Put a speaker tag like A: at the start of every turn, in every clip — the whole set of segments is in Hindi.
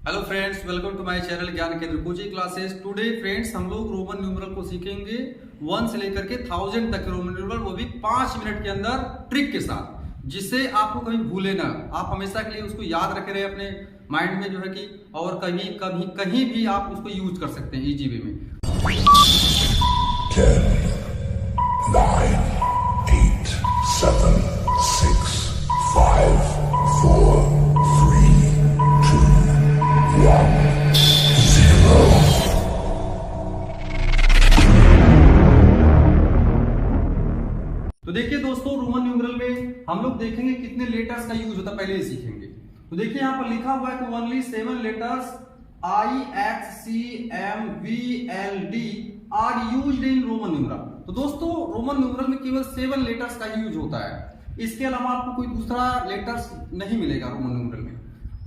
A: Hello friends, welcome to my channel Gyan Kendra coaching classes. Today friends हम लोग रोमन न्यूमरल को सीखेंगे 1 से लेकर के 1000 तक के रोमन न्यूमरल, वो भी 5 मिनट के अंदर ट्रिक के साथ, जिससे आपको कभी भूले ना, आप हमेशा के लिए उसको याद रखे रहे अपने माइंड में जो है कि, और कभी कभी कहीं भी आप उसको यूज कर सकते हैं इजी वे में।
B: 10, 9, 8, 7, 6, 5, 4, 3, 2, 1, 0।
A: तो देखिए दोस्तों, रोमन न्यूमरल में हम लोग देखेंगे कितने लेटर्स का यूज होता है, पहले ही सीखेंगे। तो देखिए यहाँ पर लिखा हुआ है कि only 7 letters IXCMVLD are used in Roman numeral. तो दोस्तों रोमन न्यूमरल में केवल 7 लेटर्स का यूज होता है, इसके अलावा आपको कोई दूसरा लेटर्स नहीं मिलेगा रोमन न्यूमरल में।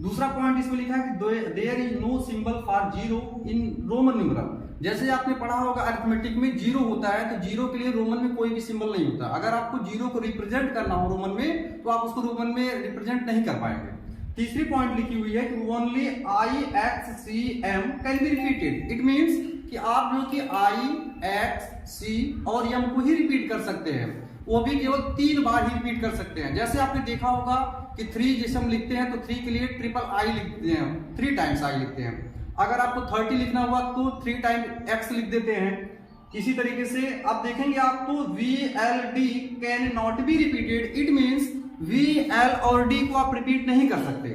A: दूसरा पॉइंट इसमें लिखा है कि there is no symbol for zero in Roman numeral. जैसे आपने पढ़ा होगा अरिथमेटिक में जीरो होता है, तो जीरो के लिए रोमन में कोई भी सिंबल नहीं होता। अगर आपको जीरो को रिप्रेजेंट करना हो रोमन में, तो आप उसको रोमन में रिप्रेजेंट नहीं कर पाएंगे। तीसरी पॉइंट लिखी हुई है कि only IXCM can be repeated. It means कि आप जो कि IXC और M को ही रिपीट कर सकते हैं, वो भी केवल 3 बार ही रिपीट कर सकते हैं। जैसे आपने देखा होगा कि 3 जैसे हम लिखते हैं तो 3 के लिए ट्रिपल I लिखते हैं, 3 टाइम्स I लिखते हैं। अगर आपको 30 लिखना हुआ तो 3 टाइम X लिख देते हैं। इसी तरीके से आप देखेंगे आपको VLD can not be repeated. It means VL और D को आप रिपीट नहीं कर सकते,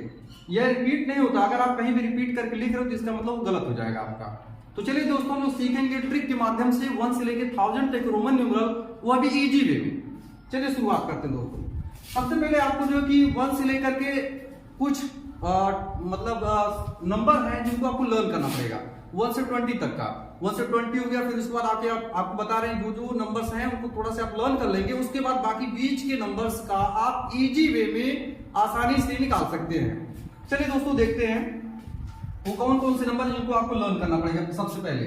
A: यह रिपीट नहीं होता। अगर आप कहीं भी रिपीट करके लिख रहे हो तो इसका मतलब गलत हो जाएगा आपका। तो चलिए दोस्तों, हम लोग सीखेंगे ट्रिक के माध्यम से 1 से लेकर 1000 तक रोमन न्यूमरल, वह भी इजी वे में। चलिए शुरुआत करते हैं दोस्तों। सबसे पहले आपको जो कि 1 से लेकर के कुछ नंबर हैं जिनको आपको लर्न करना पड़ेगा 1 से 20 तक का। 1 से 20 हो गया, फिर उसके बाद आके आपको बता रहे हैं जो नंबर्स हैं उनको थोड़ा सा आप लर्न कर लेंगे। उसके बाद बाकी बीच के नंबर्स का आप इजी वे में आसानी से निकाल सकते हैं। चलिए दोस्तों देखते हैं वो कौन कौन से नंबर जिनको आपको लर्न करना पड़ेगा। सबसे पहले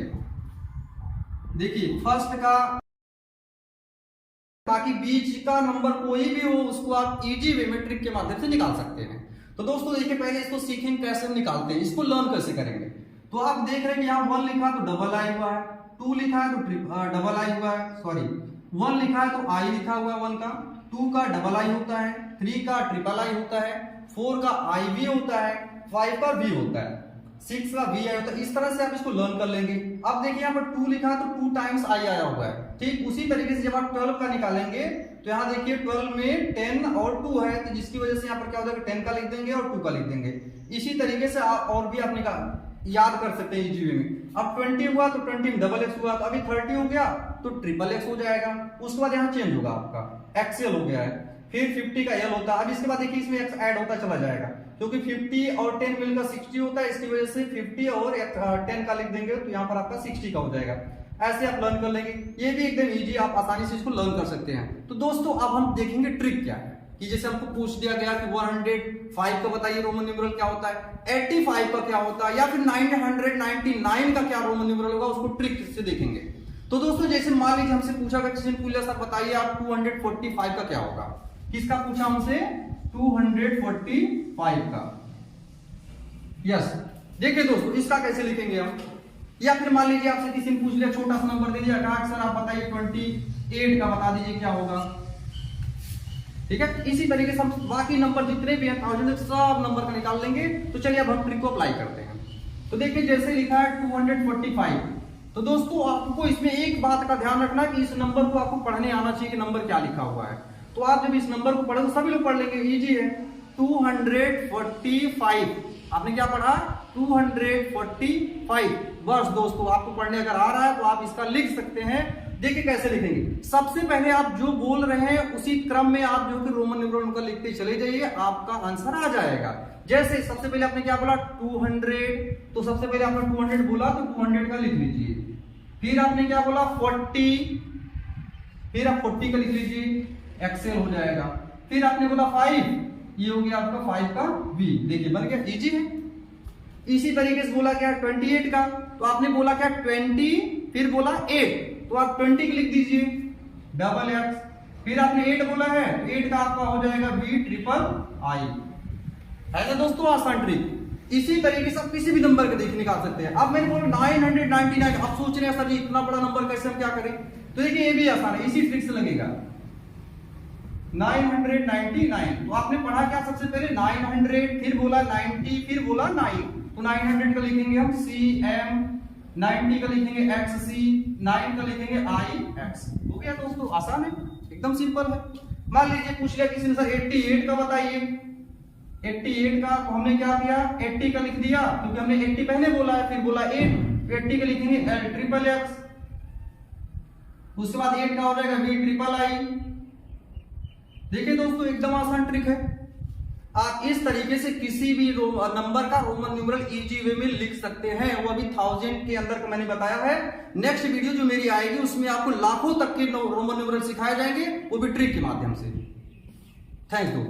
A: देखिए फर्स्ट का, बाकी बीच का नंबर कोई भी हो उसको आप इजी वे में ट्रिक के माध्यम से निकाल सकते हैं। तो दोस्तों देखिए पहले इसको सीखेंगे कैसे हम निकालते हैं, इसको लर्न कैसे करेंगे। तो आप देख रहे हैं कि यहाँ 1 लिखा है तो डबल आई हुआ है, 2 लिखा है तो डबल आई हुआ है, सॉरी 1 लिखा है तो आई लिखा हुआ है 1 का, 2 का डबल आई होता है, 3 का ट्रिपल आई होता है, 4 का आई भी होता है, 5 का भी होता है, 6 का वी आई होता है। इस तरह से आप इसको लर्न कर लेंगे। अब देखिए यहाँ पर 2 लिखा है तो 2 टाइम्स आई आया हुआ है। ठीक उसी तरीके से जब आप 12 का निकालेंगे तो यहाँ देखिए 12 में 10 और 2 है, तो जिसकी वजह से यहाँ पर क्या हो जाएगा 10 का लिख देंगे और 2 का लिख देंगे। इसी तरीके से आप और भी अपने याद कर सकते हैं इजी वे में। अब 20 हुआ तो 20 में डबल एक्स हुआ, तो अभी 30 हो गया तो ट्रिपल एक्स हो जाएगा। उसके बाद यहाँ चेंज होगा आपका एक्सएल हो गया है, फिर 50 का एल होता है। अब इसके बाद देखिए इसमें एक्स ऐड होता चला जाएगा, क्योंकि 50 और 10 मिलकर 60 होता है, इसकी वजह से 50 और 10 का लिख देंगे तो यहाँ पर आपका 60 का हो जाएगा। ऐसे आप लर्न कर लेंगे, ये भी एकदम इजी, आप आसानी से इसको लर्न कर सकते हैं। तो दोस्तों अब हम देखेंगे ट्रिक क्या है, कि जैसे हमको पूछ दिया गया कि 105 का बताइए रोमन न्यूमरल क्या होता है, 85 का क्या होता है, या फिर 999 का क्या रोमन न्यूमरल होगा, उसको ट्रिक से देखेंगे। तो दोस्तों जैसे मान लीजिए हमसे पूछा गया, किसी ने पूछा सर बताइए आप 245 का क्या होगा। किसका पूछा हमसे? 245 का। यस, देखिए दोस्तों इसका कैसे लिखेंगे हम। या फिर मान लीजिए आपसे किसी ने पूछ लिया, छोटा सा नंबर दे दिया, कहा सर आप बताइए 28 का बता दीजिए क्या होगा। ठीक है, इसी तरीके से हम बाकी नंबर जितने भी हैं 1000 सब नंबर का निकाल लेंगे। तो चलिए अब हम ट्रिक को अप्लाई करते हैं। तो देखिए जैसे लिखा है 245, तो दोस्तों आपको इसमें एक बात का ध्यान रखना कि इस नंबर को आपको पढ़ने आना चाहिए कि नंबर क्या लिखा हुआ है। तो आप जब इस नंबर को पढ़े तो सभी लोग पढ़ लेंगे, इजी है। 245 आपने क्या पढ़ा? 245। बस दोस्तों आपको पढ़ने अगर आ रहा है तो आप इसका लिख सकते हैं। देखिए कैसे लिखेंगे। सबसे पहले आप जो बोल रहे हैं उसी क्रम में आप जो कि रोमन न्यूमरल का लिखते चले जाइए, आपका आंसर आ जाएगा। जैसे सबसे पहले आपने क्या बोला 200, तो सबसे पहले आपने 200 बोला तो 200 का लिख लीजिए। फिर आपने क्या बोला 40, फिर आप 40 का लिख लीजिए, एक्सेल हो जाएगा। फिर आपने बोला 5, ये हो गया आपका 5 का बी। देखिए बन गया, इजी है। इसी तरीके से बोला क्या 28 का, तो आपने बोला क्या 20, फिर बोला 8, तो आप 20 लिख दीजिए, डबल एक्स। फिर आपने 8 बोला है, 8 का आपका हो जाएगा बी ट्रिपल आई। है ना दोस्तों आसान ट्रिक। इसी तरीके से आप किसी भी नंबर का देखिए निकाल सकते हैं। अब मैंने बोला 999, आप सोच रहे हैं सर जी इतना बड़ा नंबर कैसे हम क्या करें, तो देखिए ये भी आसान है, इसी ट्रिक से लगेगा। 999, तो आपने पढ़ा क्या सबसे पहले 900, फिर बोला 90, फिर बोला 9, तो 900 का लिखेंगे हम CM, 90 का लिखेंगे XC, 9 का लिखेंगे IX। हो गया दोस्तों, आसान है, एकदम सिंपल है। मान लीजिए पूछ लिया किसी ने सर 88 का बताइए, 88 का, तो हमने क्या किया 80 का लिख दिया क्योंकि हमने 80 पहले बोला है, फिर बोला 8, 80 का लिखेंगे LXXX, उसके बाद 8 का हो जाएगा VIII। देखिए दोस्तों एकदम आसान ट्रिक है। आप इस तरीके से किसी भी नंबर का रोमन न्यूमरल इजी वे में लिख सकते हैं, वो अभी 1000 के अंदर का मैंने बताया है। नेक्स्ट वीडियो जो मेरी आएगी उसमें आपको लाखों तक के रोमन न्यूमरल सिखाए जाएंगे, वो भी ट्रिक के माध्यम से। Thank you.